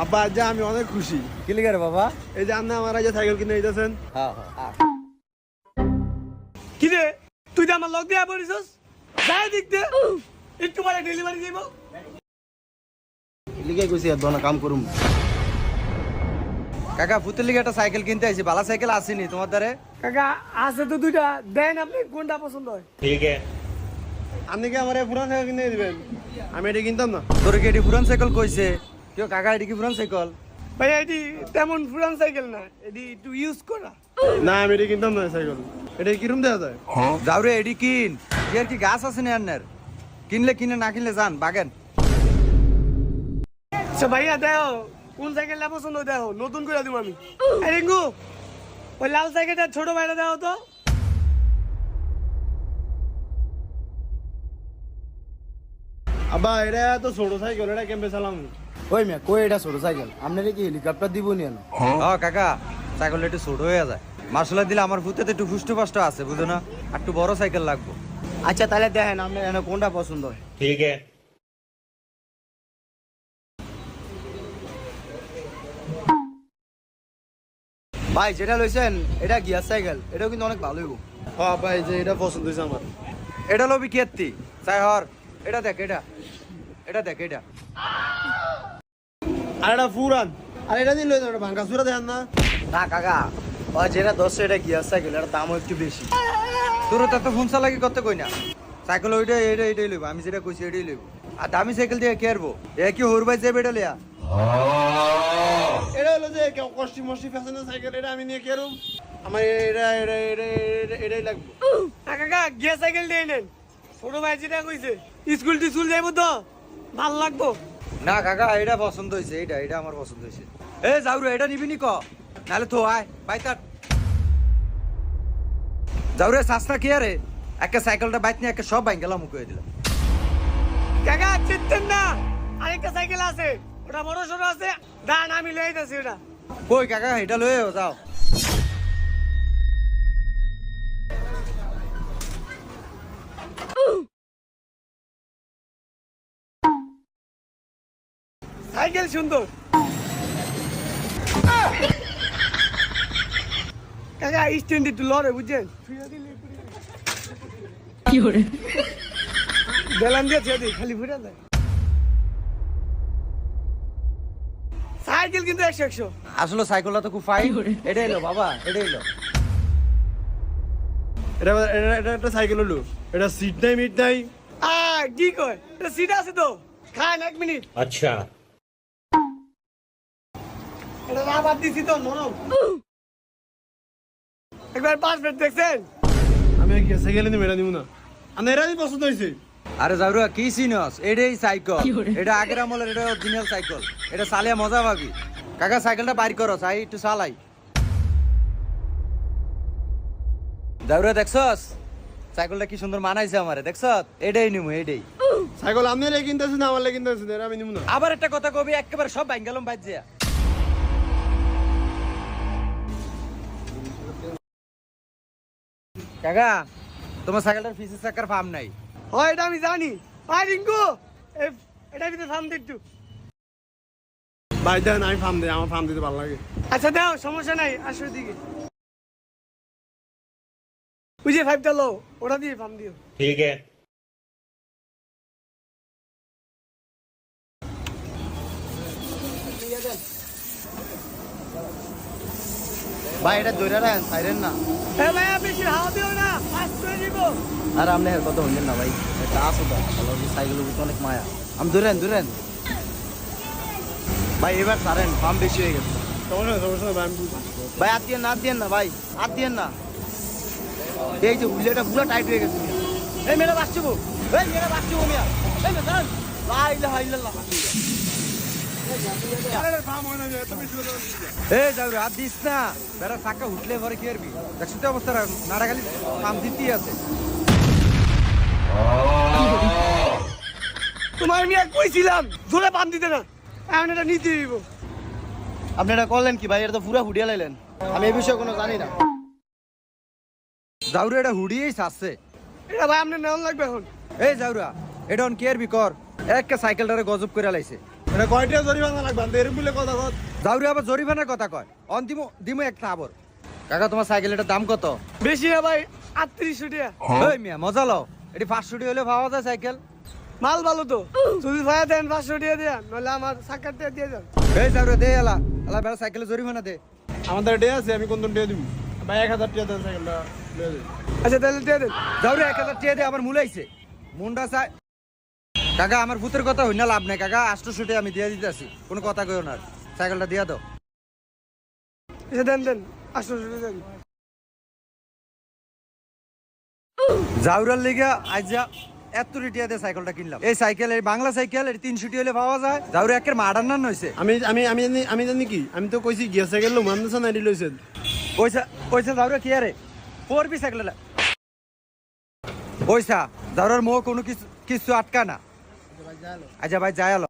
আব্বা আজ আমি অনেক খুশি। কি লিখে রে বাবা? এই যে আপনি আমার আজ সাইকেল কিনে দিতেছেন। হ্যাঁ। কি রে তুই যে আমার লগ দিয়া পড়িছস যাই দেখতে একটু পরে ডেলিভারি দিব। লিখে কইছি আর দোনা কাম করুম। কাকা ফুতের লিগে একটা সাইকেল কিনতে আইছি, ভালো সাইকেল আসেনি তোমার দ্বারে? কাকা আছে তো দুইটা, দেন আপনি কোনটা পছন্দ হয়। আপনি কি আমার পুরান সাইকেল কিনে দিবেন? আমি এটা কিনতাম না। তোর কি এটি পুরান সাইকেল কইছে? কেউ কাকা এটি কি পুরান সাইকেল? ভাই এটি তেমন পুরান সাইকেল না, এটি একটু ইউজ করা। না আমি এটা কিনতাম না সাইকেল। এটা কিরম দেওয়া যায়? যাও রে এটি কিন। এর কি গাছ আছে না আন্নার? কিনলে কিনে না কিনলে যান বাগেন। আচ্ছা ভাইয়া দেখো কোন সাইকেলটা পছন্দ দেখো, নতুন করে দিব আমি। এই রিঙ্কু ওই লাল সাইকেলটা ছোট ভাইটা দাও তো। আব্বা এটা তো ছোট সাইকেল, এটা কেমবে চালাম? ওই মিয়া কই এটা ছোট সাইকেল, আপনারে কি হেলিকপ্টার দিব নি? কাকা সাইকেল একটু ছোট হয়ে যায়, মার্শাল দিলে আমার ফুতেতে একটু ফুষ্ট ফাষ্ট আছে বুঝো না, আর একটু বড় সাইকেল লাগবে। আচ্ছা তাহলে দেখেন আপনার এখানে কোনটা পছন্দ হয়। ठीक है। ভাই যেটা লইছেন এটা গিয়ার সাইকেল, এটাও কিন্তু অনেক ভালো হইব। হ্যাঁ আব্বা এই যে এটা পছন্দ হয়েছে আমার। এটা লবি কেতি চাই হর, এটা দেখ এটা দেখ এটা। আর এটা পুরান, আর এটা নিয়ে লই যাও, ভাঙ্গা চুরা দেন না। না কাকা ওই যেটা 10 এটা গিয়ার সাইকেল, এটার দামও একটু বেশি। তোর তো ফোন চালাকি করতে কই না, সাইকেল এটাই লইব, আমি যেটা কইছি এটাই লইব। আর দামি সাইকেল দিয়ে কে আরবো? এ কি হরবাই যাবে এটা লিয়া? এটা হলো যে কষ্টি মষ্টি ফ্যাশনের সাইকেল, এটা আমি নিয়ে কেরম? আমার এটাই লাগবে। কাকা গিয়ার সাইকেল দিয়ে নেন, ছোট ভাই যেটা কইছে স্কুল টিস্কুল যাইবো তো ভাল লাগবো। না কাকা এটা পছন্দ হয়েছে, এটা আমার পছন্দ হয়েছে। এ যাও রে এটা নিবি নি ক, নাহলে তো আয় বাই তার। যাও রে সাসটা কি আরে, একটা সাইকেলটা বাইক নিয়ে একটা সব বাইক গেলাম মুখ দিলাম। কাকা চিনতেন না আরেকটা সাইকেল আছে, ওটা বড় সড়ো আছে, দান আমি লয়ে যাচ্ছি ওটা। কই কাকা এটা লয়ে যাও। সাইকেল সুন্দর কাকা, স্ট্যান্ড একটু লড়ে বুঝছেন, কি করে বেলান দিয়ে ছেড়ে দিই খালি ফুটে যায়। সাইকেল কিন্তু 100 আসলে সাইকেলটা তো খুব ফাইন, এটা এলো বাবা, এটা এলো। এটা এটা একটা সাইকেল হলো, এটা সিট নাই মিট নাই। কি কয় এটা সিট আছে তো, খান 1 মিনিট। अच्छा। এটা রাবার দিছি তো নরম, একবার 5 মিনিট দেখছেন। আমি সাইকেল নিয়ে মেরা দিব না, আমি এরাই পছন্দ হয়েছে। আরে যাবরু কি সিনস, এটাই সাইকেল, এটা আগের আমলের, এটা অরিজিনাল সাইকেল, এটা চালিয়ে মজা পাবি। কাকা সাইকেলটা বাইর করো, চাই একটু চালাই। যাবরু দেখছস সাইকেলটা কি সুন্দর মানাইছে আমারে, দেখছস? এটাই নিমু, এটাই সাইকেল আপনি কিনতেছেন, আমার লাগে কিনতেছেন, এটা আমি নিব না। আবার একটা কথা কবি, একেবারে সব বাইক গেলাম বাইর যা। কাকা তোমার সাইকেলটার ফিসের চাকার ফার্ম নাই? হয় এটা আমি জানি। রিঙ্কু এটা ভিতরে থাম দে একটু। ভাই দেন আমি ফার্ম দিই, আমার ফার্ম দিতে ভালো লাগে। আচ্ছা দাও সমস্যা নাই, আসো দিকে ওই যে 5টা লো, ওটা দিয়ে ফার্ম দিও। ठीक है। ভাই এটা দইরা রাখেন সাইরেন না। ভাইয়া বেশি হাওয়া দিও না, ফাস্ট করে দিব। আর আপনি এর কথা হইলেন না ভাই, এটা আসো দা ভালো, সাইকেলের ভিতরে অনেক মায়া। আমি ধরেন ভাই, এবার সারেন, পাম বেশি হয়ে গেছে। সমস্যা ভাই, আমি বুঝি। ভাই হাত দিয়েন না ভাই, হাত দিয়েন না। এই যে হুইলেটা পুরো টাইট হয়ে গেছে। এই মেয়েরা বাঁচবো, মিয়া। এই মেয়ে দাঁড়ান, লা ইলাহা ইল্লাল্লাহ। এ যাও রে হাত দিস না, বেড়া চাকা উঠলে পরে কি করবি? দেখছিস তো অবস্থা, নাড়াগালি পাম দিতেই আছে। তোমার মিয়া কইছিলাম জোরে পাম দিতে না, এখন এটা নিতে দিব। আপনি এটা করলেন কি ভাই? এটা তো পুরা হুডিয়া লাইলেন, আমি এই বিষয়ে কোনো জানি না। যাও রে এটা হুড়িয়েই ছাড়ছে। এটা ভাই আপনার নেওয়া লাগবে এখন। এই যাওরা এটা অন কেয়ার বি কর, একটা সাইকেলটারে গজব করে লাইছে। এটা কয়টা জরিমানা লাগবে এরকম বলে কথা কত যাও রে আবার জরিমানার কথা কয় অন্তিম দিমু একটা আবর কাকা তোমার সাইকেল এটার দাম কত বেশি না ভাই 3800 টাকা ওই মিয়া মজা লও এটি 500 টাকা হলে পাওয়া যায় সাইকেল মাল ভালো তো যদি ভাইয়া দেন 500 টাকা দেন নলে আমার সাকার টাকা দিয়ে দেন এই যাও রে দে এলা এলা বেলা সাইকেলে জরিমানা দে আমাদের ডে আছে আমি কোন ডে দিব ভাই 1000 টাকা দেন সাইকেলটা নিয়ে যাই আচ্ছা তাহলে দিয়ে দেন যাও রে 1000 টাকা দে আবার মুলাইছে মুন্ডা চাই কাকা আমার ভূতের কথা হই না লাভ নাই কাকা 800 টাকা আমি দিয়ে দিতেছি কোনো কথা কইও না সাইকেলটা দিয়া দাও আচ্ছা দেন দেন 800 টাকা দেন জাউরার লিগা আজ যা এত রিটিয়া দিয়ে সাইকেলটা কিনলাম এই সাইকেল এই বাংলা সাইকেল এর 300 টাকা হলে পাওয়া যায় জাউরে একের মাডার না হইছে আমি জানি কি আমি তো কইছি গিয়া সাইকেল লো মানছ না এডি লইছেন ওইসা জাউরে কি আরে পড়বি সাইকেল ওইসা জাউরার মোহ কোনো কিছু আটকা না আচ্ছা ভাই যাই আলো